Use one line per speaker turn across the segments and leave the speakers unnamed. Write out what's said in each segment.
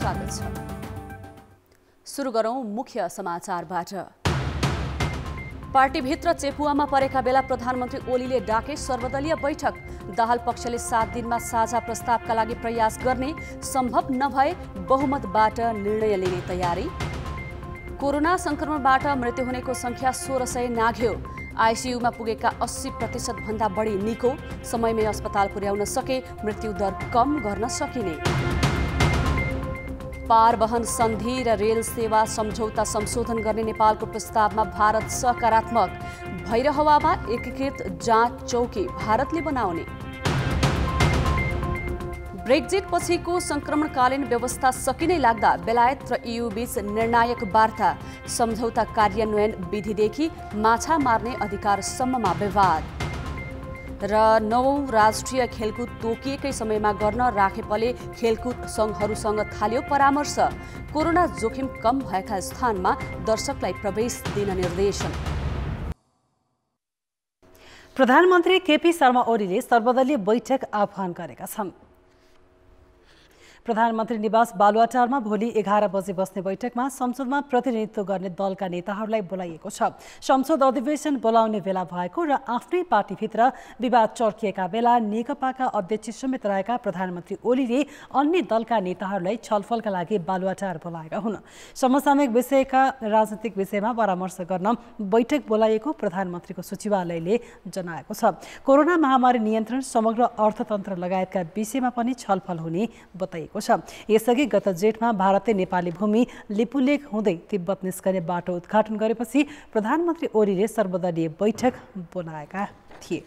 स्वागत छ। सुरु गरौं मुख्य समाचारबाट। पार्टीभित्र चेपुवामा परेका बेला प्रधानमन्त्री ओलीले डाके सर्वदलीय बैठक। दाहाल पक्षले 7 दिनमा साझा प्रस्तावका लागि प्रयास गर्ने, सम्भव नभए बहुमतबाट निर्णय लिने तयारी। कोरोना संक्रमणबाट मृत्यु हुनेको संख्या 1600 नाघ्यो। आईसीयूमा पुगेका 80% भन्दा बढी निको। समयमै अस्पताल पुर्याउन सके मृत्यु दर कम गर्न सकिने। पारवहन सन्धि र रेल सेवा सम्झौता संशोधन गर्ने नेपालको प्रस्तावमा भारत सकारात्मक। भैरहवामा एकीकृत जाँच चौकी भारतले बनाउने। ब्रेक्जिट पछिको संक्रमणकालीन व्यवस्था सकिनै लाग्दा बेलायत र EU बीच निर्णायक वार्ता। सम्झौता कार्यान्वयन विधिदेखि माछा मार्ने अधिकारसम्ममा विवाद। र 9औं राष्ट्रिय खेलकुद तोकिएकै समयमा गर्न राखेपले खेलकुद संघहरूसँग थाल्यो परामर्श। कोरोना जोखिम कम भएका स्थानमा दर्शकलाई प्रवेश दिन निर्देशन।
प्रधानमन्त्री केपी शर्मा ओलीले सर्वदलीय बैठक आह्वान गरेका छन्। प्रधानमन्त्री निवास बालुवाटारमा भोलि 11 बजे बस्ने बैठकमा संसदमा प्रतिनिधित्व गर्ने दलका नेताहरूलाई बोलाइएको छ। संसद अधिवेशन बोलाउने बेला भएको र आफ्नै पार्टीभित्र विवाद चर्किएका बेला नेकपाका अध्यक्ष समेत रहेका प्रधानमन्त्री ओलीले अन्य दलका नेताहरूलाई छलफलका लागि बालुवाटार बोलाएका हुन्। समसामयिक विषयका राजनीतिक विषयमा परामर्श गर्न बैठक बोलाइएको प्रधानमन्त्रीको सचिवालयले जनाएको छ। कोरोना महामारी नियन्त्रण, समग्र अर्थतन्त्र लगायतका विषयमा पनि छलफल हुने बताइएको छ। यसअघि गत जेठमा भारतले नेपाली भूमि लिपुलेख हुँदै तिब्बत निस्कने बाटो उद्घाटन गरेपछि प्रधानमन्त्री ओलीले सर्वदलीय बैठक बोलाएका थिए।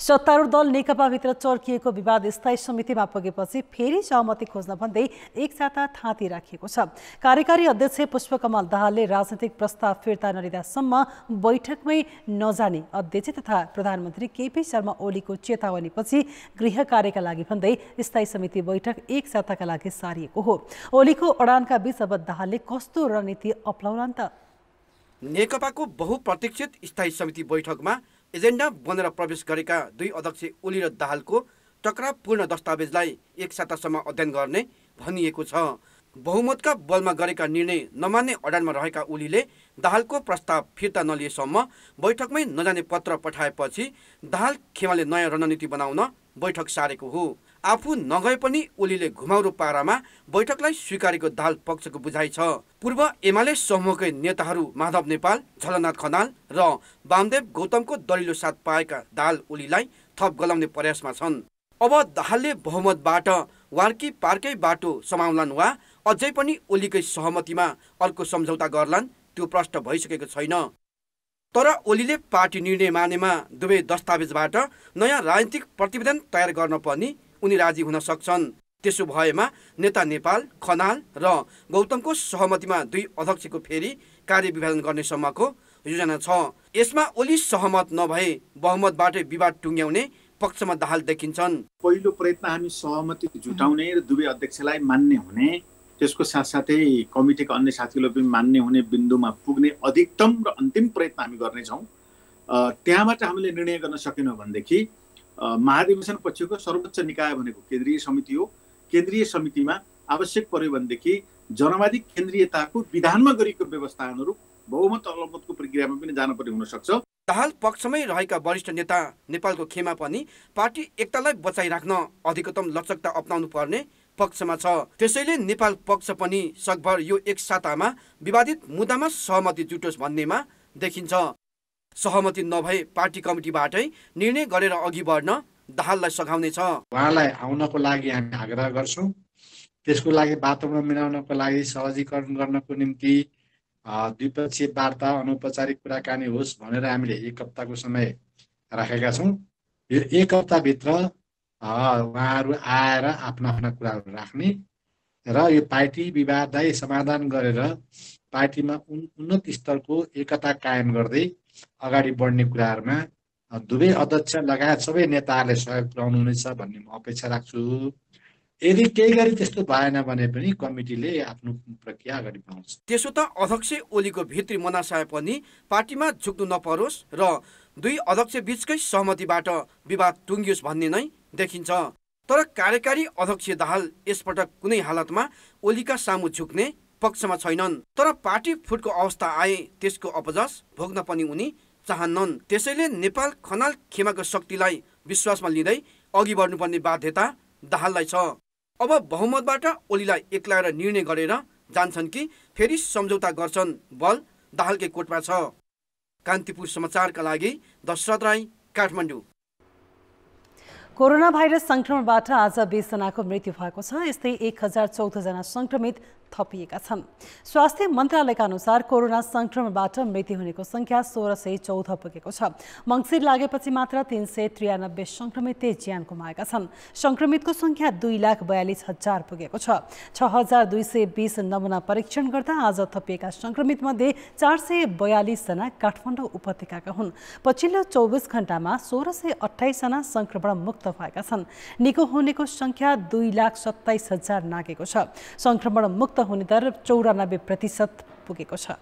सत्तारूढ दल नेकपाभित्र चर्किएको विवाद स्थायी समितिमा पुगेपछि फेरि सहमति खोज्न भन्दै एक साता थाँती राखिएको छ। कार्यकारी अध्यक्ष पुष्पकमल दाहालले राजनीतिक प्रस्ताव फिर्ता नलिँदासम्म बैठकमै नजाने अध्यक्ष तथा प्रधानमन्त्री केपी शर्मा ओलीको चेतावनीपछि गृह कार्यका लागि भन्दै स्थायी समिति बैठक एक साताका लागि सारिएको हो। ओलीको अडानका बीच अब दाहालले कस्तो रणनीति अपनाउलान् त?
नेकपाको बहुप्रतीक्षित स्थायी समिति बैठकमा एजेन्डा बनेर प्रवेश गरेका दुई अध्यक्ष ओली र दाहालको टकरावपूर्ण दस्तावेजलाई एक सातासम्म अध्ययन गर्ने भनिएको छ। बहुमतका बलमा गरेका निर्णय नमान्ने अडानमा रहेका ओलीले दाहालको प्रस्ताव फिर्ता नलिएसम्म बैठकमै नजाने पत्र पठाएपछि दाहाल खेमाले नयाँ रणनीति बनाउन बैठक सारेको हो। आफू नगए पनि ओलीले घुमाउरो पारामा बैठकलाई स्वीकारेको दाहाल पक्षको बुझाइ छ। पूर्व एमाले समूहकै नेताहरू माधव नेपाल, झलनाथ खनाल र वामदेव गौतमको दरिलो साथ पाएका दाहाल ओलीलाई थप गलाउने प्रयासमा छन्। अब दाहालले बहुमतबाट वार्की पार्कै बाटो समाउलान् वा अझै पनि ओलीकै सहमतिमा अर्को सम्झौता गर्लान्, त्यो प्रश्न भइसकेको छैन। तर ओलीले पार्टी निर्णय मानेमा दुवै दस्तावेजबाट नयाँ राजनीतिक प्रतिवेदन तयार गर्न पनि उनी राजी हुन सक्छन्। त्यसो भएमा नेता नेपाल, खनाल र गौतमको सहमतिमा दुई अध्यक्षको फेरि कार्यविभाजन गर्ने सम्मको योजना छ। यसमा ओली सहमत नभए बहुमतबाटै विवाद टुङ्ग्याउने पक्षमा दाहाल देखिन्छन्।
पहिलो प्रयत्न हामी सहमति जुटाउने र दुवै अध्यक्षलाई मान्ने हुने, त्यसको साथसाथै कमिटीका अन्य साथीहरूले पनि मान्ने हुने बिन्दुमा पुग्ने अधिकतम र अन्तिम प्रयत्न हामी गर्नेछौँ। त्यहाँबाट हामीले निर्णय गर्न सकेनौँ भनेदेखि महाधिवेशन पछिको सर्वोच्च निकाय भनेको केन्द्रीय समिति हो। केन्द्रीय समितिमा आवश्यक पर्यो भनेदेखि जनवादी केन्द्रीयताको विधानमा गरिएको व्यवस्था अनुरूप बहुमत अलमतको प्रक्रियामा पनि जान पर्ने हुन सक्छ।
दाहाल पक्षमै रहेका वरिष्ठ नेता नेपालको खेमा पनि पार्टी एकतालाई बचाइराख्न अधिकतम लचकता अपनाउनु पर्ने पक्षमा छ। त्यसैले नेपाल पक्ष पनि सकभर यो एक सातामा विवादित मुद्दामा सहमति जुटोस् भन्नेमा देखिन्छ। सहमति नभए पार्टी कमिटीबाटै निर्णय गरेर अघि बढ्न दाहाललाई सघाउने छ।
उहाँलाई आउनको लागि हामी आग्रह गर्छौँ। त्यसको लागि वातावरण मिलाउनको लागि सहजीकरण गर्नको निम्ति द्विपक्षीय वार्ता, अनौपचारिक कुराकानी होस् भनेर हामीले एक हप्ताको समय राखेका छौँ। यो एक हप्ताभित्र उहाँहरू आएर आफ्ना आफ्ना कुराहरू राख्ने र यो पार्टी विवादलाई समाधान गरेर पार्टीमा उन्नत स्तरको एकता कायम गर्दै अगाडि बढ्ने कुराहरूमा दुवै अध्यक्ष लगायत सबै नेताहरूले सहयोग पुर्याउनुहुनेछ भन्ने म अपेक्षा राख्छु। यदि केही गरी त्यस्तो भएन भने पनि कमिटीले आफ्नो प्रक्रिया अगाडि बढाउँछ।
त्यसो त अध्यक्ष ओलीको भित्री मनासाय पनि पार्टीमा झुक्नु नपरोस् र दुई अध्यक्ष बीचकै सहमतिबाट विवाद टुङ्गियोस् भन्ने नै देखिन्छ। तर कार्यकारी अध्यक्ष दाहाल यसपटक कुनै हालतमा ओलीका सामु झुक्ने पक्षमा छैनन्। तर पार्टी फुटको अवस्था आए त्यसको अपजस भोग्न पनि उनी चाहन्नन्। त्यसैले नेपाल खनाल खेमाको शक्तिलाई विश्वासमा लिँदै अघि बढ्नुपर्ने बाध्यता दाहाललाई छ। अब बहुमतबाट ओलीलाई एक्लाएर निर्णय गरेर जान्छन् कि फेरि सम्झौता गर्छन्, बल दाहालकै कोटमा छ। कान्तिपुर समाचारका लागि दशरथ राई, काठमाडौँ।
कोरोना भाइरस संक्रमणबाट आज 20 जनाको मृत्यु भएको छ। यस्तै 1014 जना संक्रमित थपिएका छन्। स्वास्थ्य मन्त्रालयका अनुसार कोरोना संक्रमणबाट मृत्यु हुनेको संख्या 1614 पुगेको छ। मङ्सिर लागेपछि मात्र 393 संक्रमितले ज्यान गुमाएका छन्। संक्रमितको संख्या 2,42,000 पुगेको छ। 6,220 नमुना परीक्षण गर्दा आज थपिएका संक्रमित मध्ये 442 जना काठमाडौँ उपत्यकाका हुन्। पछिल्लो 24 घण्टामा 1628 जना संक्रमण मुक्त भएका छन्। निको हुनेको संख्या 2,27,000 नागेको छ। संक्रमण मुक्त हुने दर 94% पुगेको छ।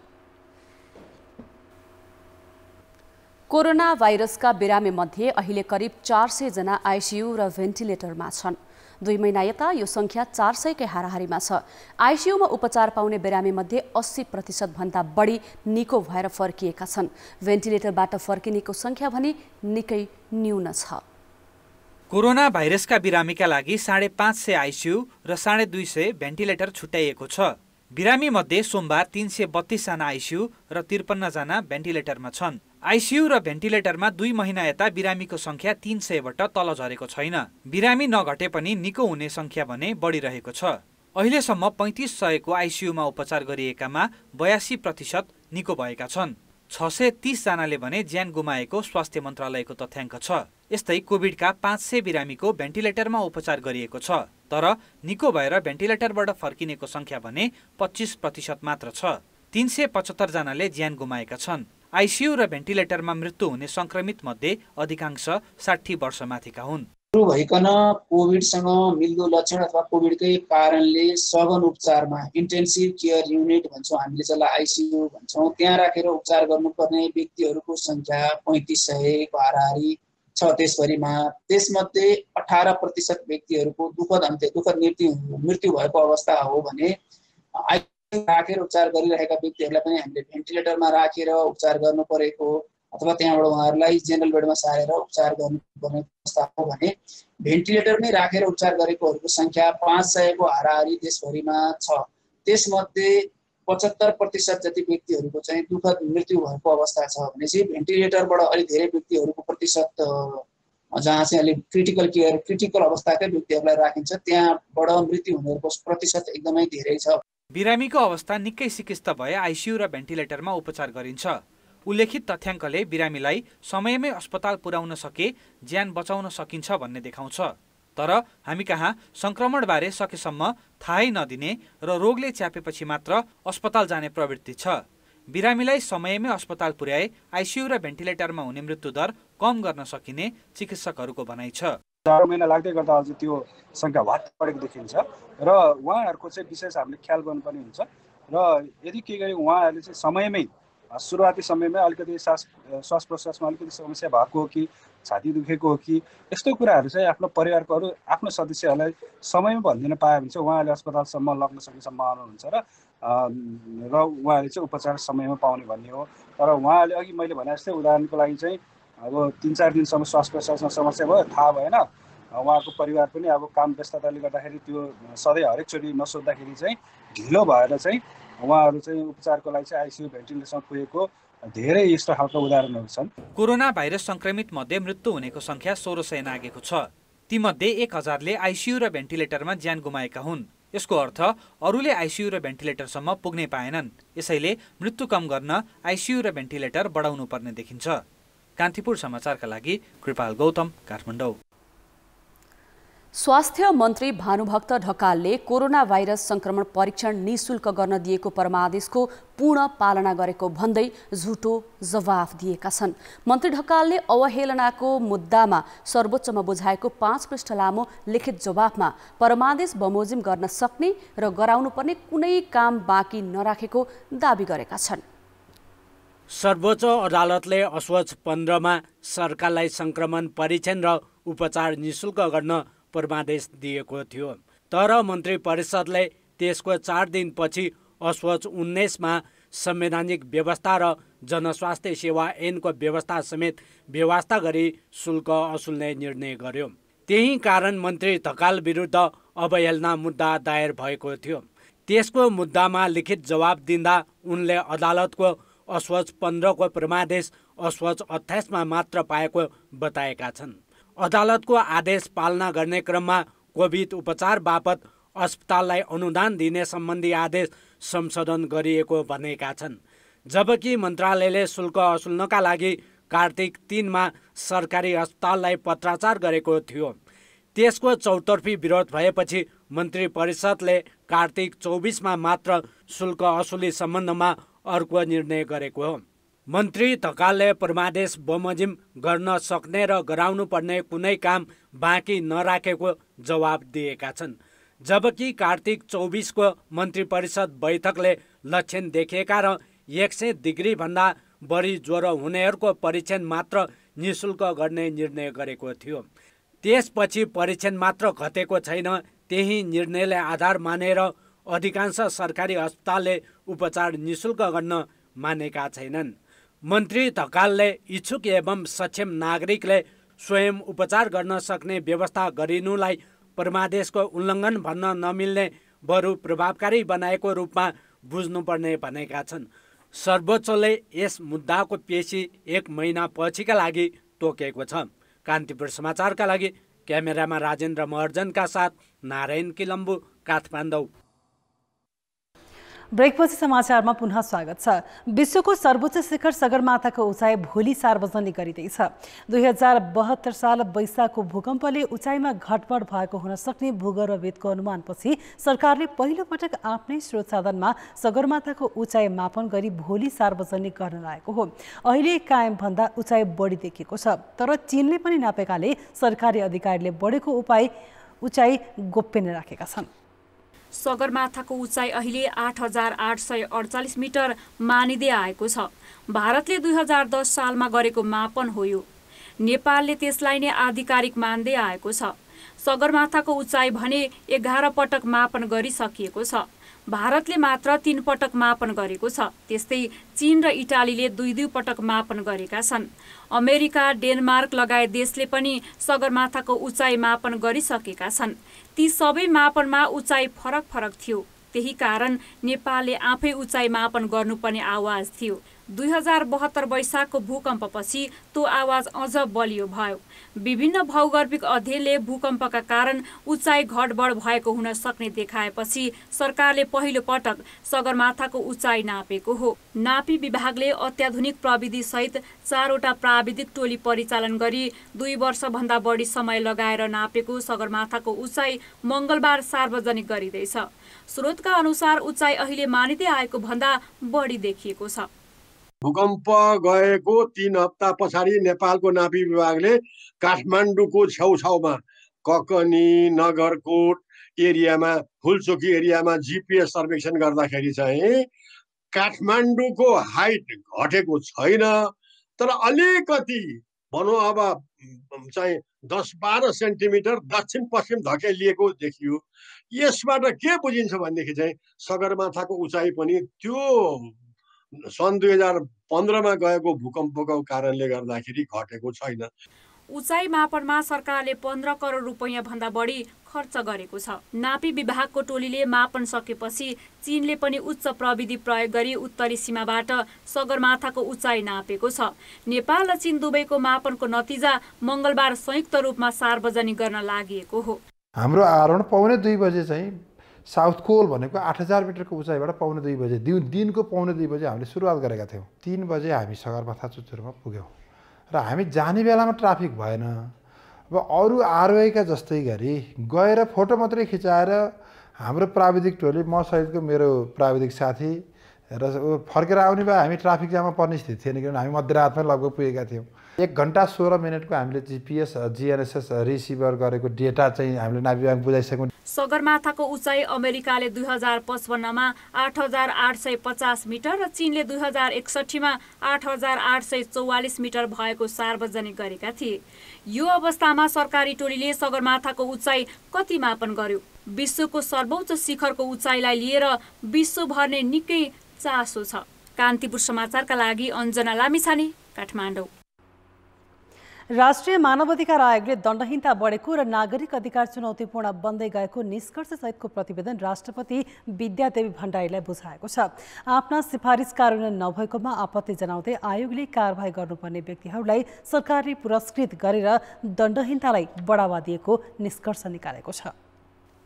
कोरोना भाइरसका बिरामी मध्ये अहिले करिब 400 जना आइसियु र भेन्टिलेटरमा छन्। 2 महिना यता यो संख्या 400 कै हाराहारीमा छ। आइसियुमा उपचार पाउने बिरामी मध्ये 80% भन्दा बढी निको भएर फर्किएका छन्। भेन्टिलेटरबाट फर्किनेको संख्या भने निकै न्यून छ।
कोरोना भाइरसका बिरामीका लागि 550 आइसियु र 250 भेन्टिलेटर छुट्याइएको छ। बिरामी मध्ये सोमबार 332 जना आइसियु र 53 जना भेन्टिलेटरमा छन्। आइसियु र भेन्टिलेटरमा 2 महिना यता बिरामीको संख्या 300बाट तल झरेको छैन। बिरामी नघटे पनि निको हुने संख्या भने बढिरहेको छ। अहिलेसम्म 3500 को आइसियुमा उपचार गरिएकामा 82% निको भएका छन्। 630 जनाले भने ज्यान गुमाएको स्वास्थ्य मन्त्रालयको तथ्याङ्क छ। यस्तै कोभिडका 500 बिरामीको भेन्टिलेटरमा उपचार गरिएको छ। तर निको भएर भेन्टिलेटरबाट फर्किनेको संख्या भने 25% मात्र छ। 375 जनाले ज्यान गुमाएका छन्। आइसियु र भेन्टिलेटरमा मृत्यु हुने संक्रमित मध्ये अधिकांश 60 वर्षमाथिका हुन्।
सुरु भइकन कोभिडसँग मिल्दो लक्षण अथवा कोभिडकै कारणले सघन उपचारमा इन्टेन्सिभ केयर युनिट भन्छौँ हामीले, जसलाई आइसियु भन्छौँ, त्यहाँ राखेर उपचार गर्नुपर्ने व्यक्तिहरूको संख्या 3500 को हाराहारी छ देशभरिमा। त्यसमध्ये 18% व्यक्तिहरूको दुःखद मृत्यु भएको अवस्था हो भने आइसियु राखेर उपचार गरिरहेका व्यक्तिहरूलाई पनि हामीले भेन्टिलेटरमा राखेर उपचार गर्नु परेको अथवा त्यहाँबाट उहाँहरूलाई जेनरल बेडमा सारेर उपचार गर्नुपर्ने अवस्था हो भने भेन्टिलेटरमै राखेर उपचार गरेकोहरूको संख्या 500 को हाराहारी देशभरिमा छ। त्यसमध्ये 75% जति व्यक्तिहरूको चाहिँ दुःखद मृत्यु भएको अवस्था छ भने चाहिँ भेन्टिलेटरबाट अलि धेरै व्यक्तिहरूको प्रतिशत जहाँ चाहिँ अलि क्रिटिकल अवस्थाकै व्यक्तिहरूलाई राखिन्छ त्यहाँबाट मृत्यु हुनेहरूको प्रतिशत एकदमै धेरै छ।
बिरामीको अवस्था निकै सिकिस्त भए आइसियु र भेन्टिलेटरमा उपचार गरिन्छ। उल्लेखित तथ्याङ्कले बिरामीलाई समयमै अस्पताल पुर्याउन सके ज्यान बचाउन सकिन्छ भन्ने देखाउँछ। तर हामी कहाँ संक्रमणबारे सकेसम्म थाहै नदिने र रोगले च्यापेपछि मात्र अस्पताल जाने प्रवृत्ति छ। बिरामीलाई समयमै अस्पताल पुर्याए आइसियु र भेन्टिलेटरमा हुने मृत्यु दर कम गर्न सकिने चिकित्सकहरूको भनाइ छ।
4 महिना लाग्दै गर्दा अझ त्यो संख्या भत्त बढेको देखिन्छ र उहाँहरूको चाहिँ विशेष हामीले ख्याल गर्नुपर्ने हुन्छ र यदि के गरे उहाँहरूले चाहिँ समयमै सुरुवाती समयमै अलिकति श्वास प्रश्वासमा अलिकति समस्या भएको हो कि छाती दुखेको हो कि यस्तो कुराहरू चाहिँ आफ्नो परिवारको आफ्नो सदस्यहरूलाई समयमा भनिदिन पायो भने चाहिँ उहाँहरूले अस्पतालसम्म लग्न सक्ने सम्भावना हुन्छ र उहाँहरूले चाहिँ उपचार समयमा पाउने भन्ने हो। तर उहाँहरूले अघि मैले भने जस्तै उदाहरणको लागि चाहिँ अब 3-4 दिनसम्म श्वास प्रश्वासमा समस्या भयो, थाहा भएन, उहाँको परिवार पनि अब काम व्यस्तताले गर्दाखेरि त्यो सधैँ हरेकचोटि नसोद्धाखेरि चाहिँ ढिलो भएर चाहिँ उहाँहरू चाहिँ उपचारको लागि चाहिँ आइसियु भेन्टिलेटरसँग पुगेको धेरै यस्तो खालको उदाहरणहरू छन्।
कोरोना भाइरस संक्रमित मध्ये मृत्यु हुनेको संख्या 1600 नागेको छ। तीमध्ये 1000ले आइसियु र भेन्टिलेटरमा ज्यान गुमाएका हुन्। यसको अर्थ अरूले आइसियु र भेन्टिलेटरसम्म पुग्नै पाएनन्। यसैले मृत्यु कम गर्न आइसियु र भेन्टिलेटर बढाउनु पर्ने देखिन्छ। कान्तिपुर समाचारका लागि कृपाल गौतम, काठमाडौँ।
स्वास्थ्य मन्त्री भानुभक्त ढकालले कोरोना भाइरस संक्रमण परीक्षण निशुल्क गर्न दिएको परमादेशको पूर्ण पालना गरेको भन्दै झुटो जवाफ दिएका छन्। मन्त्री ढकालले अवहेलनाको मुद्दामा सर्वोच्चमा बुझाएको 5 पृष्ठ लामो लिखित जवाफमा परमादेश बमोजिम गर्न सक्ने र गराउनुपर्ने कुनै काम बाँकी नराखेको दाबी गरेका छन्।
सर्वोच्च अदालतले असोज 15 मा सरकारलाई संक्रमण परीक्षण र उपचार निशुल्क गर्न परमादेश दिएको थियो। तर मन्त्री परिषदले त्यसको 4 दिनपछि असोज 19मा संवैधानिक व्यवस्था र जनस्वास्थ्य सेवा ऐनको व्यवस्था समेत व्यवस्था गरी शुल्क असुल्ने निर्णय गर्यो। त्यही कारण मन्त्री ढकाल विरुद्ध अवहेलना मुद्दा दायर भएको थियो। त्यसको मुद्दामा लिखित जवाब दिँदा उनले अदालतको असोज 15 को परमादेश असोज 28 मा मात्र पाएको बताएका छन्। अदालतको आदेश पालना गर्ने क्रममा कोभिड उपचार बापत अस्पताललाई अनुदान दिने सम्बन्धी आदेश संशोधन गरिएको भनेका छन्। जबकि मन्त्रालयले शुल्क असुल्नका लागि कार्तिक 3 मा सरकारी अस्पताललाई पत्राचार गरेको थियो। त्यसको चौतर्फी विरोध भएपछि मन्त्री परिषदले कार्तिक 24 मा मात्र शुल्क असुली सम्बन्धमा अर्को निर्णय गरेको हो। मन्त्री ढकालले परमादेश बमोजिम गर्न सक्ने र गराउनु पर्ने कुनै काम बाँकी नराखेको जवाब दिएका छन्। जबकि कार्तिक 24 को मन्त्री परिषद बैठकले लक्षण देखिएका र 100 डिग्री भन्दा बढी ज्वरो हुनेहरूको परीक्षण मात्र निशुल्क गर्ने निर्णय गरेको थियो। त्यसपछि परीक्षण मात्र घटेको छैन। त्यही निर्णयले आधार मानेर अधिकांश सरकारी अस्पतालले उपचार निशुल्क गर्न मानेका छैनन्। मन्त्री ढकालले इच्छुक एवं सक्षम नागरिकले स्वयं उपचार गर्न सक्ने व्यवस्था गरिनुलाई परमादेशको उल्लङ्घन भन्न नमिल्ने बरु प्रभावकारी बनाएको रूपमा बुझ्नुपर्ने भनेका छन्। सर्वोच्चले यस मुद्दाको पेशी 1 महिना पछिका लागि तोकेको छ। कान्तिपुर समाचारका लागि क्यामेरामा राजेन्द्र महर्जनका साथ नारायण किलम्बु, काठमाडौँ।
ब्रेकपछि समाचारमा पुनः स्वागत छ। विश्वको सर्वोच्च शिखर सगरमाथाको उचाइ भोलि सार्वजनिक गरिँदैछ। 2072 साल वैशाखको भूकम्पले उचाइमा घटबड भएको हुन सक्ने भूगर्भविदको अनुमानपछि सरकारले पहिलो पटक आफ्नै स्रोत साधनमा सगरमाथाको उचाइ मापन गरी भोलि सार्वजनिक गर्न लागेको हो। अहिले कायम भन्दा उचाइ बढी देखिएको छ। तर चीनले पनि नापेकाले सरकारी अधिकारीले बढेको उचाइ गोप्य नै राखेका छन्।
सगरमाथाको उचाइ अहिले 8848 मिटर मानिँदै आएको छ। भारतले 2010 सालमा गरेको मापन हो यो। नेपालले त्यसलाई नै आधिकारिक मान्दै आएको छ। सगरमाथाको उचाइ भने 11 पटक मापन गरिसकिएको छ। भारतले मात्र 3 पटक मापन गरेको छ। त्यस्तै चीन र इटालीले 2 पटक मापन गरेका छन्। अमेरिका, डेनमार्क लगायत देशले पनि सगरमाथाको उचाइ मापन गरिसकेका छन्। ती सबै मापनमा उचाइ फरक थियो। त्यही कारण नेपालले आफै उचाइ मापन गर्नुपर्ने आवाज थियो। 2072 वैशाखको भूकम्पपछि त्यो आवाज अझ बलियो भयो। विभिन्न भौगर्भिक अध्ययनले भूकम्पका कारण उचाइ घटबड भएको हुन सक्ने देखाएपछि सरकारले पहिलो पटक सगरमाथाको उचाइ नापेको हो। नापी विभागले अत्याधुनिक प्रविधि सहित 4वटा प्राविधिक टोली परिचालन गरी 2 वर्षभन्दा बढी समय लगाएर नापेको सगरमाथाको उचाइ मङ्गलबार सार्वजनिक गरिँदैछ। स्रोतका अनुसार उचाइ अहिले मानिँदै आएको भन्दा बढी देखिएको छ।
भूकम्प गएको 3 हप्ता पछाडि नेपालको नापी विभागले काठमाडौँको छेउछाउमा ककनी, नगरकोट एरियामा, फुलचोकी एरियामा GPS सर्वेक्षण गर्दाखेरि चाहिँ काठमाडौँको हाइट घटेको छैन। तर अलिकति भनौँ अब चाहिँ 10-12 सेन्टिमिटर दक्षिण पश्चिम धकेलिएको देखियो। यसबाट के बुझिन्छ भनेदेखि चाहिँ सगरमाथाको उचाइ पनि त्यो सन् 2015 मा गएको भूकम्पको कारणले गर्दाखेरि घटेको छैन।
उचाइ मापनमा सरकारले 15 करोड रुपैयाँ भन्दा बढी खर्च गरेको छ। नापी विभागको टोलीले मापन सकेपछि चीनले पनि उच्च प्रविधि प्रयोग गरी उत्तरी सीमाबाट सगरमाथाको उचाइ नापेको छ। नेपाल र चीन दुवैको मापनको नतिजा मङ्गलबार संयुक्त रूपमा सार्वजनिक गर्न लागि हो।
हाम्रो आरोहण 1:45 बजे चाहिँ साउथ कोल भनेको 8000 मिटरको उचाइबाट 1:45 बजे दिनको 1:45 बजे हामीले सुरुवात गरेका थियौँ। 3 बजे हामी सगरमाथा चुचुरोमा पुग्यौँ र हामी जाने बेलामा ट्राफिक भएन। अब अरू आरोहीका जस्तै गरी गएर फोटो मात्रै खिचाएर हाम्रो प्राविधिक टोली, म सहितको मेरो प्राविधिक साथी र फर्केर आउने भए हामी ट्राफिक जाममा पर्ने स्थिति थिएन, किनभने हामी मध्यरातमै लगभग पुगेका थियौँ। 1 घण्टा 16 मिनटको हामीले GPS GNSS रिसिभर गरेको डेटा चाहिँ हामीले नापी विभाग बुझाइसक्यौँ।
सगरमाथाको उचाइ अमेरिकाले 2055 मा 8850 मिटर र चीनले 2061 मा 8844 मिटर भएको सार्वजनिक गरेका थिए। यो अवस्थामा सरकारी टोलीले सगरमाथाको उचाइ कति मापन गर्यो? विश्वको सर्वोच्च शिखरको उचाइलाई लिएर विश्वभर नै निकै चासो छ। कान्तिपुर समाचारका लागि अञ्जना लामिछाने, काठमाडौँ।
राष्ट्रिय मानवाधिकार आयोगले दण्डहीनता बढेको र नागरिक अधिकार चुनौतीपूर्ण बन्दै गएको निष्कर्षसहितको प्रतिवेदन राष्ट्रपति विद्यादेवी भण्डारीलाई बुझाएको छ। आफ्ना सिफारिस कार्यान्वयन नभएकोमा आपत्ति जनाउँदै आयोगले कारबाही गर्नुपर्ने व्यक्तिहरूलाई सरकारले पुरस्कृत गरेर दण्डहीनतालाई बढावा दिएको निष्कर्ष निकालेको छ।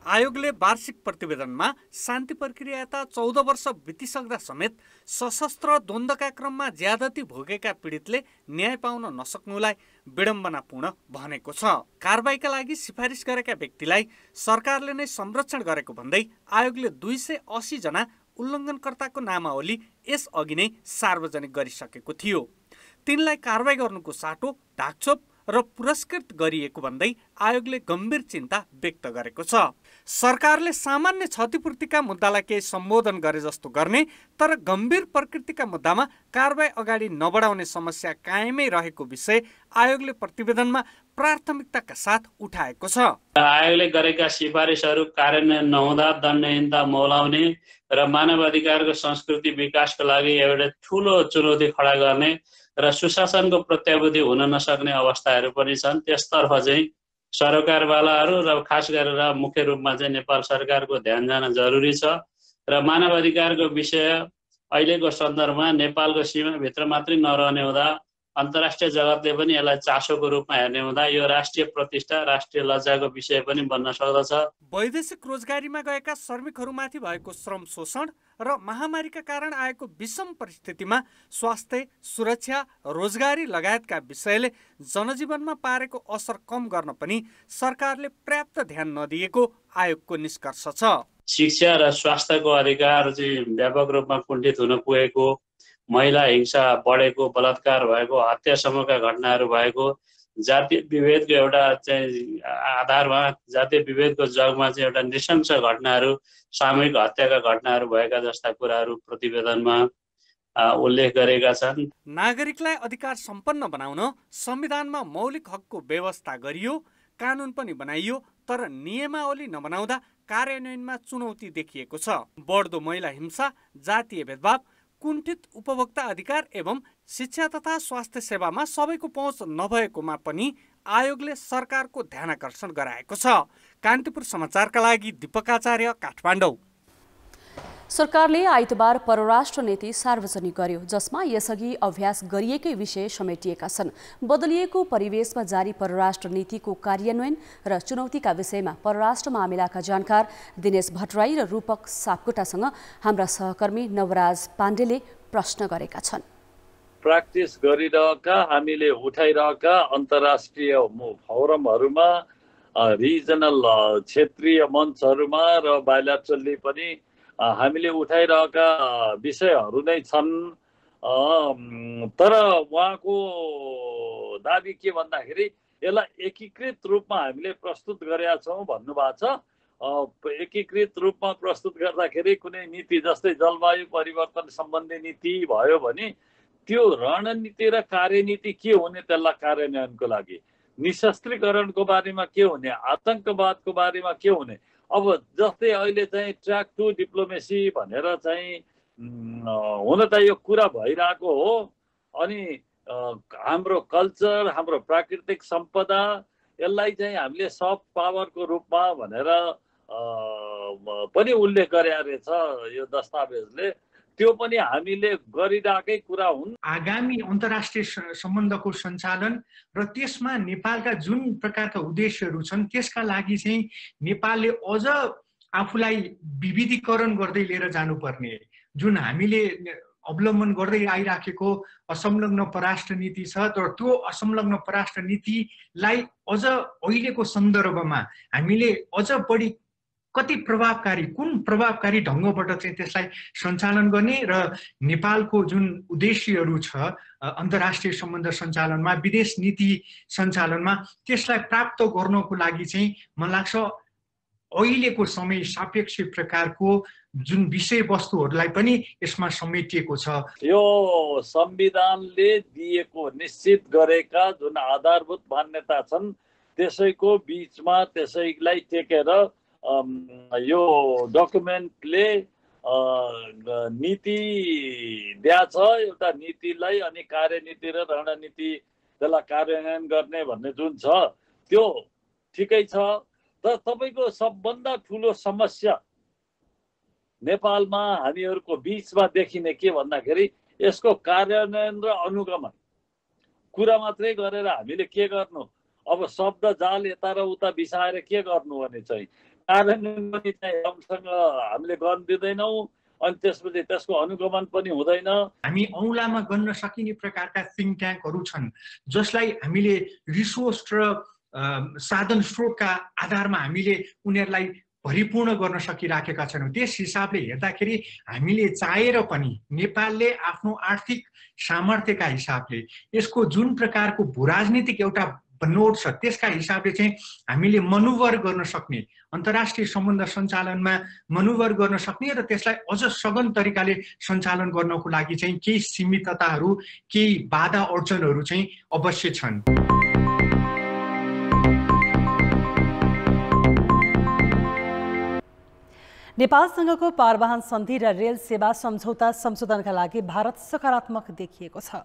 आयोगले वार्षिक प्रतिवेदनमा शान्ति प्रक्रियाता 14 वर्ष बितिसक्दा समेत सशस्त्र द्वन्द्वका क्रममा ज्यादती भोगेका पीडितले न्याय पाउन नसक्नुलाई विडम्बनापूर्ण भनेको छ। कारबाहीका लागि सिफारिस गरेका व्यक्तिलाई सरकारले नै संरक्षण गरेको भन्दै आयोगले 280 जना उल्लङ्घनकर्ताको नामावली यसअघि नै सार्वजनिक गरिसकेको थियो। तिनलाई कारबाही गर्नुको साटो ढाकछोप र पुरस्कृत गरिएको भन्दै आयोगले गम्भीर चिन्ता व्यक्त गरेको छ। सरकारले सामान्य क्षतिपूर्तिका मुद्दालाई केही सम्बोधन गरे जस्तो गर्ने तर गम्भीर प्रकृतिका मुद्दामा कारबाही अगाडि नबढाउने समस्या कायमै रहेको विषय आयोगले प्रतिवेदनमा प्राथमिकताका साथ उठाएको छ।
आयोगले गरेका सिफारिसहरू कार्यान्वयन नहुँदा दण्डहीनता मौलाउने र मानवाधिकारको संस्कृति विकासको लागि एउटा ठूलो चुनौती खडा गर्ने र सुशासनको प्रत्याभूति हुन नसक्ने अवस्थाहरू पनि छन्। त्यसतर्फ चाहिँ सरकारवालाहरू र खास गरेर मुख्य रूपमा चाहिँ नेपाल सरकारको ध्यान जान जरुरी छ र मानवाधिकारको विषय अहिलेको सन्दर्भमा नेपालको सीमाभित्र मात्रै नरहने हुँदा अन्तर्राष्ट्रिय जगतले पनि यसलाई चासोको रूपमा हेर्ने हुँदा यो राष्ट्रिय प्रतिष्ठा राष्ट्रिय लज्जाको विषय पनि बन्न सक्दछ।
वैदेशिक रोजगारीमा गएका श्रमिकहरूमाथि भएको श्रम शोषण र महामारीका कारण आएको विषम परिस्थितिमा स्वास्थ्य सुरक्षा रोजगारी लगायतका विषयले जनजीवनमा पारेको असर कम गर्न पनि सरकारले पर्याप्त ध्यान नदिएको आयोगको निष्कर्ष छ।
शिक्षा र स्वास्थ्यको अधिकार चाहिँ व्यापक रूपमा कुण्ठित हुन पुगेको, महिला हिंसा बढेको, बलात्कार भएको, हत्यासम्मका घटनाहरू भएको, जातीय विभेदको एउटा चाहिँ आधारमा जातीय विभेदको जगमा चाहिँ एउटा नृशंस घटनाहरू, सामूहिक हत्याका घटनाहरू भएका जस्ता कुराहरू प्रतिवेदनमा उल्लेख गरेका छन्।
नागरिकलाई अधिकार सम्पन्न बनाउन संविधानमा मौलिक हकको व्यवस्था गरियो, कानुन पनि बनाइयो, तर नियमावली नबनाउँदा कार्यान्वयनमा चुनौती देखिएको छ। बढ्दो महिला हिंसा, जातीय भेदभाव, कुण्ठित उपभोक्ता अधिकार एवं शिक्षा तथा स्वास्थ्य सेवामा सबैको पहुँच नभएकोमा पनि आयोगले सरकारको ध्यानाकर्षण गराएको छ। कान्तिपुर समाचारका लागि दीपक आचार्य, काठमाडौँ।
सरकारले आइतबार परराष्ट्र नीति सार्वजनिक गर्यो, जसमा यसअघि अभ्यास गरिएकै विषय समेटिएका छन्। बदलिएको परिवेशमा जारी परराष्ट्र नीतिको कार्यान्वयन र चुनौतीका विषयमा परराष्ट्र मामिलाका जानकार दिनेश भट्टराई र रूपक सापकोटासँग हाम्रा सहकर्मी नवराज पाण्डेले प्रश्न गरेका छन्।
प्र्याक्टिस गरिरहेका हामीले उठाइरहेका अन्तर्राष्ट्रिय फोरमहरूमा, रिजनल क्षेत्रीय मञ्चहरूमा र बाइलेटरली पनि हामीले उठाइरहेका विषयहरू नै छन्। तर उहाँको दाबी के भन्दाखेरि यसलाई एकीकृत रूपमा हामीले प्रस्तुत गरेका छौँ भन्नुभएको छ। एकीकृत रूपमा प्रस्तुत गर्दाखेरि कुनै नीति जस्तै जलवायु परिवर्तन सम्बन्धी नीति भयो भने त्यो रणनीति र कार्यनीति के हुने, त्यसलाई कार्यान्वयनको लागि निशस्त्रीकरणको बारेमा के हुने, आतंकवादको बारेमा के हुने। अब जस्तै अहिले चाहिँ ट्र्याक टु डिप्लोमेसी भनेर चाहिँ हुन त यो कुरा भइरहेको हो। अनि हाम्रो कल्चर, हाम्रो प्राकृतिक सम्पदा, यसलाई चाहिँ हामीले सफ्ट पावरको रूपमा भनेर पनि उल्लेख गरेका रहेछ यो दस्तावेजले। त्यो पनि हामीले गरिरहेकै कुरा हुन्।
आगामी अन्तर्राष्ट्रिय सम्बन्धको सञ्चालन र त्यसमा नेपालका जुन प्रकारका उद्देश्यहरू छन् त्यसका लागि चाहिँ नेपालले अझ आफूलाई विविधीकरण गर्दै लिएर जानुपर्ने, जुन हामीले अवलम्बन गर्दै आइराखेको असंलग्न परराष्ट्र नीति छ, तर त्यो असंलग्न परराष्ट्र नीतिलाई अझ अहिलेको सन्दर्भमा हामीले अझ बढी कति प्रभावकारी, कुन प्रभावकारी ढङ्गबाट चाहिँ त्यसलाई सञ्चालन गर्ने र नेपालको जुन उद्देश्यहरू छ अन्तर्राष्ट्रिय सम्बन्ध सञ्चालनमा, विदेश नीति सञ्चालनमा, त्यसलाई प्राप्त गर्नको लागि चाहिँ मलाई लाग्छ अहिलेको समय सापेक्ष प्रकारको जुन विषयवस्तुहरूलाई पनि यसमा समेटिएको छ।
यो संविधानले दिएको निश्चित गरेका जुन आधारभूत मान्यता छन् त्यसैको बीचमा त्यसैलाई टेकेर यो डकुमेन्टले नीति दिएछ। एउटा नीतिलाई अनि कार्यनीति र रणनीति त्यसलाई कार्यान्वयन गर्ने भन्ने जुन छ त्यो ठिकै छ। तर तपाईँको सबभन्दा ठुलो समस्या नेपालमा हामीहरूको बिचमा देखिने के भन्दाखेरि यसको कार्यान्वयन र अनुगमन कुरा मात्रै गरेर हामीले के गर्नु, अब शब्द जाल यता र उता बिसाएर के गर्नु भने चाहिँ कार्यान्वयन पनि चाहिँ राम्रोसँग हामीले गर्न दिँदैनौँ अनि त्यसपछि त्यसको अनुगमन पनि हुँदैन।
हामी औँलामा गर्न सकिने प्रकारका थिङ्क ट्याङ्कहरू छन् जसलाई हामीले रिसोर्स र साधन स्रोतका आधारमा हामीले उनीहरूलाई भरिपूर्ण गर्न सकिराखेका छैनौँ। त्यस हिसाबले हेर्दाखेरि हामीले चाहेर पनि नेपालले आफ्नो आर्थिक सामर्थ्यका हिसाबले यसको जुन प्रकारको भूराजनीतिक एउटा बनोट छ त्यसका हिसाबले चाहिँ हामीले मनुभर गर्न सक्ने, अन्तर्राष्ट्रिय सम्बन्ध सञ्चालनमा मनुभर गर्न सक्ने र त्यसलाई अझ सघन तरिकाले सञ्चालन गर्नको लागि चाहिँ केही सीमितताहरू, केही बाधा अडचनहरू चाहिँ अवश्य छन्।
नेपालसँगको पारवाहन सन्धि र रेल सेवा सम्झौता संशोधनका लागि भारत सकारात्मक देखिएको छ।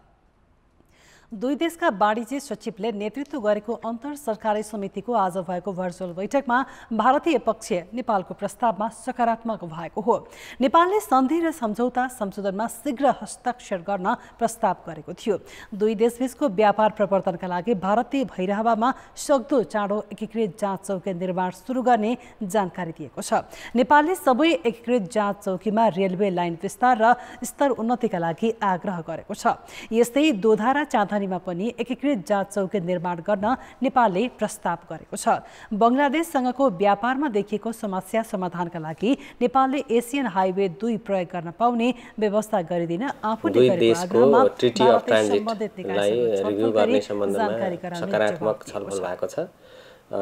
दुई देशका वाणिज्य सचिवले नेतृत्व गरेको अन्तर सरकारी समितिको आज भएको भर्चुअल बैठकमा भारतीय पक्ष नेपालको प्रस्तावमा सकारात्मक भएको हो। नेपालले सन्धि र सम्झौता संशोधनमा शीघ्र हस्ताक्षर गर्न प्रस्ताव गरेको थियो। दुई देशबीचको व्यापार प्रवर्तनका लागि भारतीय भैरहवामा सक्दो चाँडो एकीकृत जाँच चौकी निर्माण सुरु गर्ने जानकारी दिएको छ। नेपालले सबै एकीकृत जाँच चौकीमा रेलवे लाइन विस्तार र स्तर उन्नतिका लागि आग्रह गरेको छ। यस्तै दोधा र चाँदनीमा पनि एकीकृत जाँच चौकी निर्माण गर्न नेपालले प्रस्ताव गरेको छ। बंगलादेशसँगको व्यापारमा देखिएको समस्या समाधानका लागि नेपालले एसियन हाइवे 2 प्रयोग गर्न पाउने व्यवस्था गरिदिन आफूले गरेको आग्रहमा
ट्रिटी अफ ट्रान्जिटलाई रिभ्यू गर्ने सम्बन्धमा सकारात्मक छलफल भएको छ।